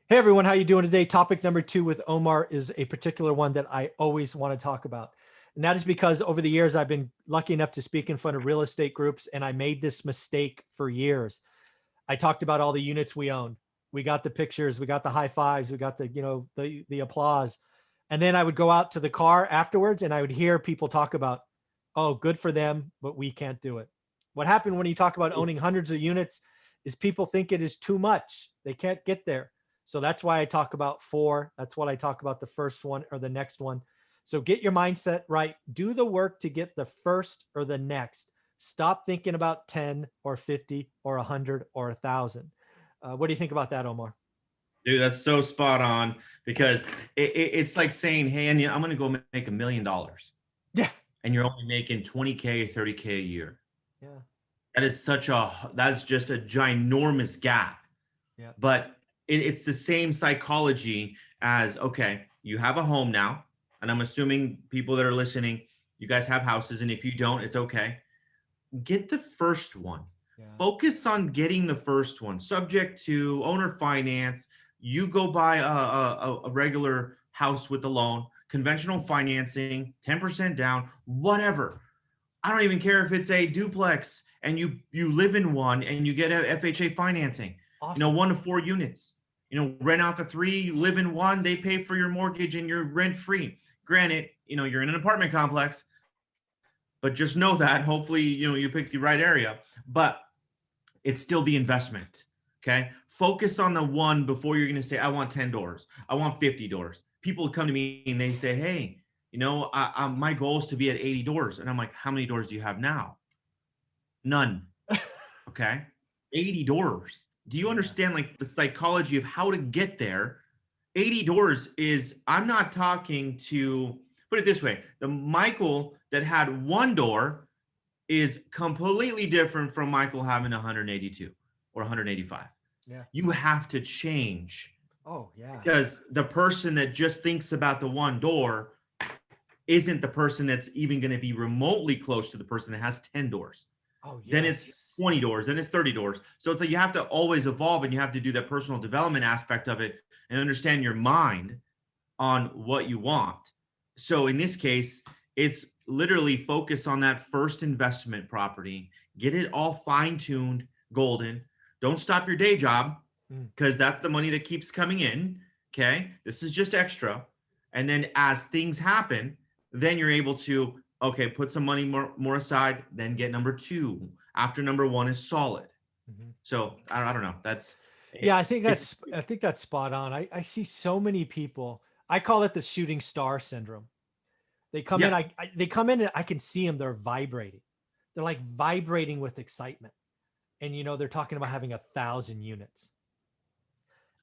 Hey everyone, how you doing today? Topic number 2 with Omar is a particular one that I always want to talk about. And that is because over the years, I've been lucky enough to speak in front of real estate groups, and I made this mistake for years. I talked about all the units we owned. We got the pictures, we got the high fives, we got the applause. And then I would go out to the car afterwards and I would hear people talk about, oh, good for them, but we can't do it. What happened when you talk about owning hundreds of units is people think it is too much. They can't get there. So that's why I talk about 4. That's what I talk about the first one or the next one. So get your mindset right. Do the work to get the first or the next. Stop thinking about 10 or 50 or 100 or 1,000. What do you think about that, Omar? Dude, that's so spot on because it's like saying, hey, Anya, I'm going to go make $1,000,000 Yeah. and you're only making 20K, 30K a year. Yeah. That's just a ginormous gap. Yeah. But it's the same psychology as, okay, you have a home now. And I'm assuming people that are listening, you guys have houses. And if you don't, it's okay. Get the first one. Yeah. Focus on getting the first one, subject to owner finance. You go buy a regular house with a loan, conventional financing, 10% down, whatever. I don't even care if it's a duplex and you live in one and you get a FHA financing. Awesome. 1 to 4 units. Rent out the 3, live in one, they pay for your mortgage and you're rent free. Granted, you're in an apartment complex, but just know that hopefully, you pick the right area, but it's still the investment. Okay. Focus on the one before you're going to say, I want 10 doors. I want 50 doors. People come to me and they say, hey, my goal is to be at 80 doors. And I'm like, how many doors do you have now? None. Okay. 80 doors. Do you understand like the psychology of how to get there? 80 doors is, I'm not talking to, put it this way, the Michael that had 1 door is completely different from Michael having 182 or 185. Yeah. You have to change. Oh, yeah. Because the person that just thinks about the 1 door isn't the person that's even going to be remotely close to the person that has 10 doors. Oh, yeah. Then it's 20 doors, then it's 30 doors. So it's like you have to always evolve and you have to do that personal development aspect of it and understand your mind on what you want. So in this case, it's literally focus on that first investment property, get it all fine-tuned, golden. Don't stop your day job because that's the money that keeps coming in. Okay. This is just extra. And then as things happen, then you're able to, okay, put some money more aside, then get number 2 after number 1 is solid. Mm-hmm. So I don't know. I think that's spot on. I see so many people. I call it the shooting star syndrome. They come in, they come in and I can see them. They're vibrating. They're like vibrating with excitement. And, they're talking about having 1,000 units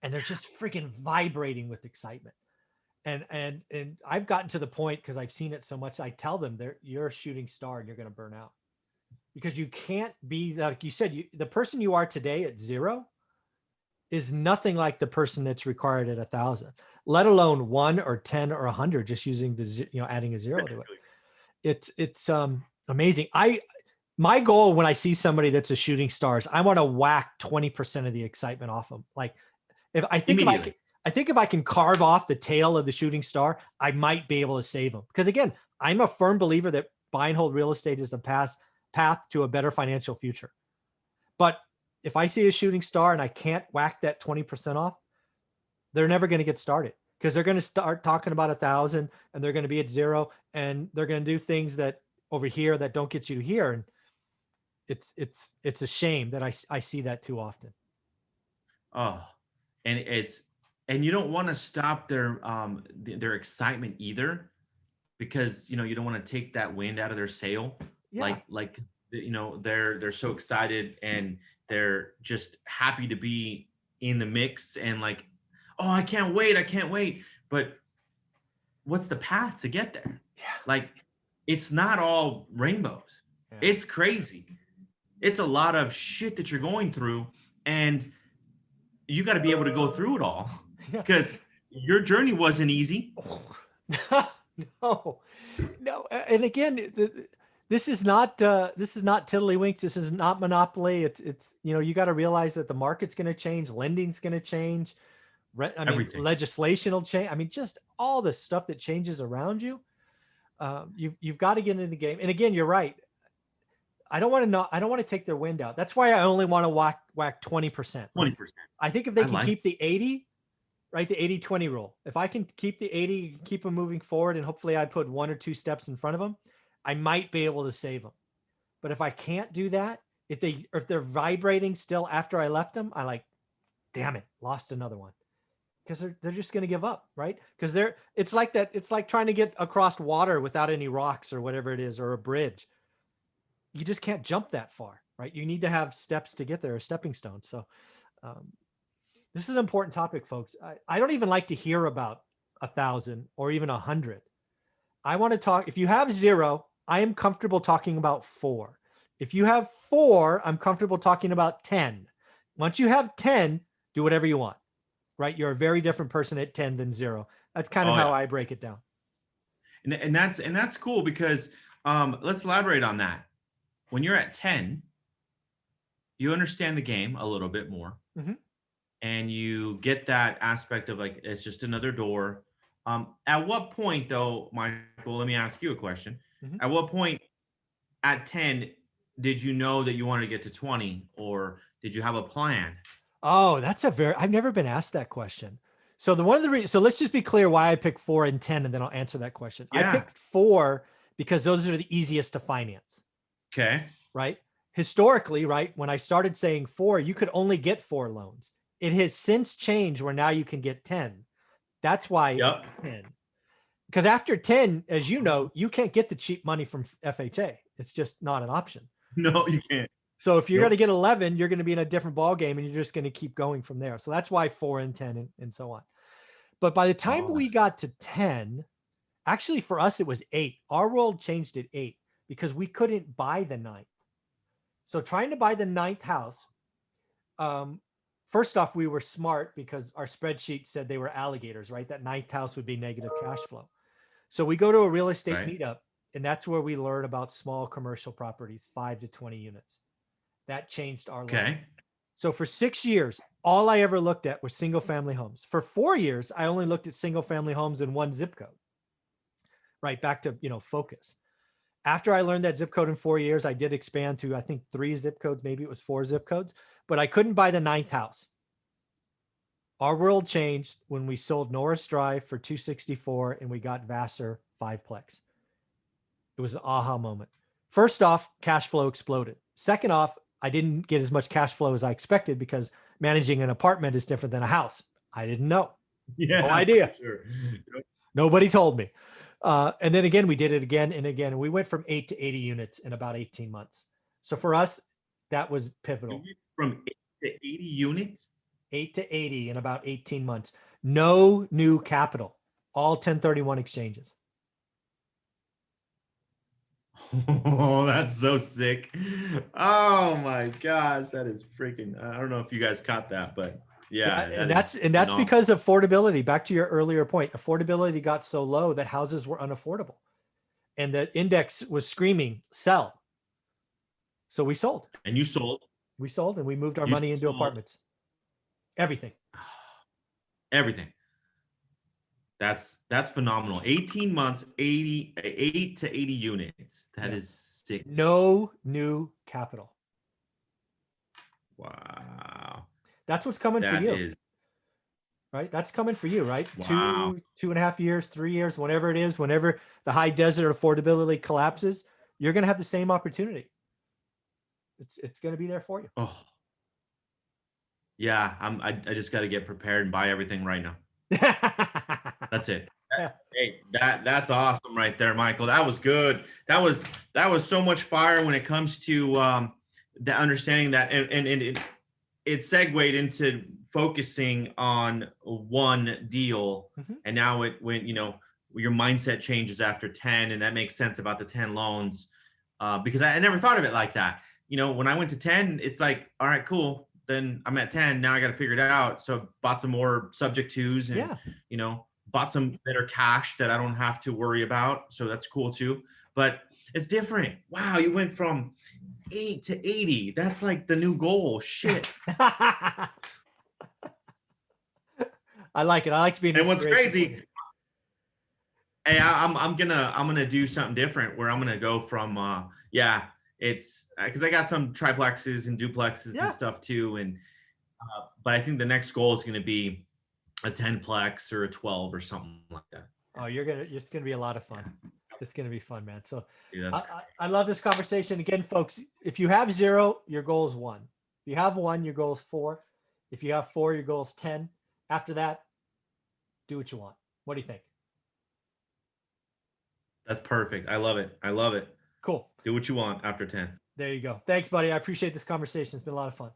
and they're just freaking vibrating with excitement. And I've gotten to the point because I've seen it so much. I tell them you're a shooting star and you're going to burn out because you can't be, like you said, the person you are today at 0 is nothing like the person that's required at 1,000, let alone 1 or 10 or 100, just using adding a 0 to it. It's amazing. My goal when I see somebody that's a shooting star is I want to whack 20% of the excitement off them. Like I think if I can carve off the tail of the shooting star, I might be able to save them. Because again, I'm a firm believer that buy and hold real estate is the path to a better financial future. But if I see a shooting star and I can't whack that 20% off, they're never going to get started because they're going to start talking about 1,000 and they're going to be at 0 and they're going to do things that over here that don't get you to here. And it's a shame that I see that too often. Oh, and you don't want to stop their excitement either because, you don't want to take that wind out of their sail. Yeah. Like, they're so excited and they're just happy to be in the mix and like, oh, I can't wait. But what's the path to get there? Yeah. Like, it's not all rainbows. Yeah. It's crazy. It's a lot of shit that you're going through and you got to be able to go through it all because your journey wasn't easy. No. And again, this is not tiddlywinks. This is not monopoly. It's you got to realize that the market's going to change. Lending's going to change. I mean, Everything. legislation will change. I mean, just all the stuff that changes around you. You've got to get into the game. And again, you're right. I don't want to take their wind out. That's why I only want to whack 20%. 20%. I think if they can like keep the 80, right, the 80-20 rule. If I can keep the 80, keep them moving forward, and hopefully I put 1 or 2 steps in front of them, I might be able to save them. But if I can't do that, if they're vibrating still after I left them, I like, damn it, lost another one. Because they're just going to give up, right? Because it's like that. It's like trying to get across water without any rocks or whatever it is, or a bridge. You just can't jump that far, right? You need to have steps to get there, or stepping stones. So this is an important topic, folks. I don't even like to hear about 1,000 or even 100. I want to talk, if you have 0, I am comfortable talking about 4. If you have 4, I'm comfortable talking about 10. Once you have 10, do whatever you want, right? You're a very different person at 10 than 0. That's kind of how I break it down. And that's cool, because let's elaborate on that. When you're at 10, you understand the game a little bit more. Mm-hmm. And you get that aspect of like, it's just another door. At what point though, Michael, let me ask you a question. Mm-hmm. At what point at 10 did you know that you wanted to get to 20, or did you have a plan? Oh, I've never been asked that question. So so let's just be clear why I picked 4 and 10, and then I'll answer that question. Yeah. I picked 4 because those are the easiest to finance. Okay. Right. Historically, right, when I started saying 4, you could only get 4 loans. It has since changed where now you can get 10. That's why 10. Because after 10, as you know, you can't get the cheap money from FHA. It's just not an option. No, you can't. So if you're going to get 11, you're going to be in a different ball game, and you're just going to keep going from there. So that's why 4 and 10 and so on. But by the time we got to 10, actually for us, it was 8. Our world changed at 8 because we couldn't buy the 9th. So trying to buy the 9th house, first off, we were smart because our spreadsheet said they were alligators, right? That 9th house would be negative cash flow. So we go to a real estate meetup, and that's where we learn about small commercial properties, 5 to 20 units. That changed our life. So for 6 years, all I ever looked at was single family homes. For 4 years, I only looked at single family homes in one zip code. Right, back to, focus. After I learned that zip code in 4 years, I did expand to, I think, 3 zip codes, maybe it was 4 zip codes, but I couldn't buy the 9th house. Our world changed when we sold Norris Drive for $264 and we got Vassar 5-plex. It was an aha moment. First off, cash flow exploded. Second off, I didn't get as much cash flow as I expected because managing an apartment is different than a house. I didn't know. No idea. Sure. Nobody told me. And then again, we did it again and again. And we went from 8 to 80 units in about 18 months. So for us, that was pivotal. From 8 to 80 units? 8 to 80 in about 18 months. No new capital. All 1031 exchanges. Oh, that's so sick. Oh my gosh, that is freaking, I don't know if you guys caught that, but yeah. And that's because of affordability. Back to your earlier point, affordability got so low that houses were unaffordable. And the index was screaming, sell. So we sold. And you sold. We sold, and we moved our money into apartments. Everything. That's phenomenal. 18 months, 8 to 80 units. That is sick. No new capital. Wow. That's what's coming for you. Right? That's coming for you, right? Wow. 2.5 years, 3 years, whatever it is, whenever the high desert affordability collapses, you're going to have the same opportunity. It's going to be there for you. Oh. Yeah, I just got to get prepared and buy everything right now. That's it. Hey, that's awesome right there, Michael. That was good. That was so much fire when it comes to the understanding that, and it segued into focusing on one deal. Mm-hmm. And now when your mindset changes after 10, and that makes sense about the 10 loans, because I never thought of it like that. When I went to 10, it's like, all right, cool. Then I'm at 10. Now I got to figure it out. So bought some more subject twos and, bought some better cash that I don't have to worry about. So that's cool too. But it's different. Wow. You went from 8 to 80. That's like the new goal. Shit. I like it. I like to be an And what's inspiration for you. crazy, hey, I'm gonna do something different where I'm gonna go from it's because I got some triplexes and duplexes and Yeah. stuff too, and but I think the next goal is gonna be a 10-plex or a 12 or something like that. Oh, it's gonna be a lot of fun. It's gonna be fun, man. So Dude, that's I love this conversation. Again, folks, if you have 0, your goal is 1. If you have 1, your goal is 4. If you have 4, your goal is 10. After that, do what you want. What do you think? that's perfect. I love it. I love it. Cool. Do what you want after 10. There you go. Thanks, buddy. I appreciate this conversation. It's been a lot of fun.